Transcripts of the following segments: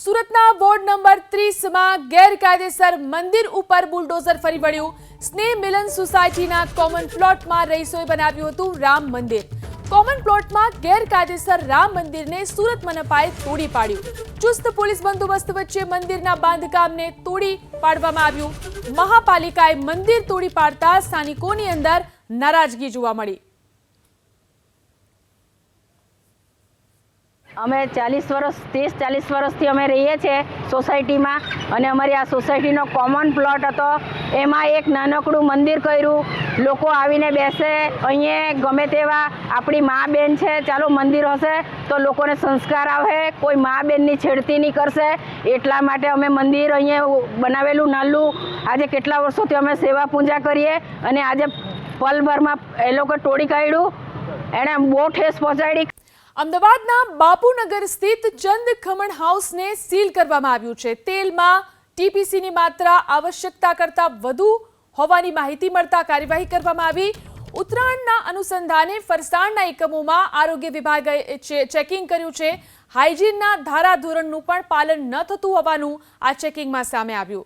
સુરતના ward number 30 માં ગેરકાયદેસર મંદિર ઉપર બુલડોઝર ફરી વળ્યું। સ્નેહ મિલન સોસાયટીના કોમન પ્લોટમાં રહીશોએ બનાવ્યું હતું રામ મંદિર। કોમન પ્લોટમાં ગેરકાયદેસર રામ મંદિરને સુરત મનપાએ તોડી પાડ્યું। ચુસ્ત પોલીસ બંદોબસ્ત વચ્ચે મંદિરના બાંધકામને તોડી પાડવામાં આવ્યું। મહાપાલિકાએ મંદિર તોડી પાડતા સ્થાનિકોની અંદર નારાજગી જોવા મળી। અમે 30-40 વર્ષથી અમે રહીએ છીએ સોસાયટીમાં અને અમારી આ સોસાયટીનો કોમન પ્લોટ હતો। એમાં એક નાનકડું મંદિર કર્યું। લોકો આવીને બેસે, અહીંયા ગમે તેવા આપણી મા બેન છે, ચાલો મંદિર હશે તો લોકોને સંસ્કાર આવે, કોઈ મા બેનની છેડતી નહીં કરશે, એટલા માટે અમે મંદિર અહીંયા બનાવેલું નાનું। આજે કેટલા વર્ષોથી અમે સેવા પૂજા કરીએ અને આજે પલભરમાં એ લોકો તોડી કાઢ્યું। એણે બહુ ઠેસ પહોંચાડી। અમદાવાદના બાપુનગર સ્થિત ચંદ ખમણ હાઉસને સીલ કરવામાં આવ્યું છે। તેલમાં ટીપીસીની માત્રા આવશ્યકતા કરતાં વધુ હોવાની માહિતી મળતા કાર્યવાહી કરવામાં આવી। ઉત્તરાયણના અનુસંધાને ફરસાણના એકમોમાં આરોગ્ય વિભાગે ચેકિંગ કર્યું છે। હાઇજીનના ધારાધોરણનું પણ પાલન ન થતું હોવાનું આ ચેકિંગમાં સામે આવ્યું।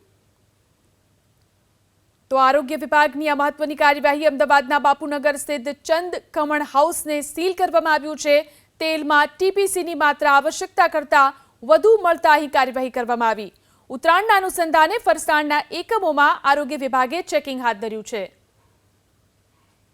તો આરોગ્ય વિભાગની આ મહત્વની કાર્યવાહી અમદાવાદના બાપુનગર સ્થિત ચંદ ખમણ હાઉસને સીલ કરવામાં આવ્યું છે। તેલમાં ટીપીસીની માત્રા આવશ્યકતા કરતાં વધુ મળતા અહીં કાર્યવાહી કરવામાં આવી। ઉત્તરાયણના અનુસંધાને ફરસાણના એકમોમાં આરોગ્ય વિભાગે ચેકિંગ હાથ ધર્યું છે।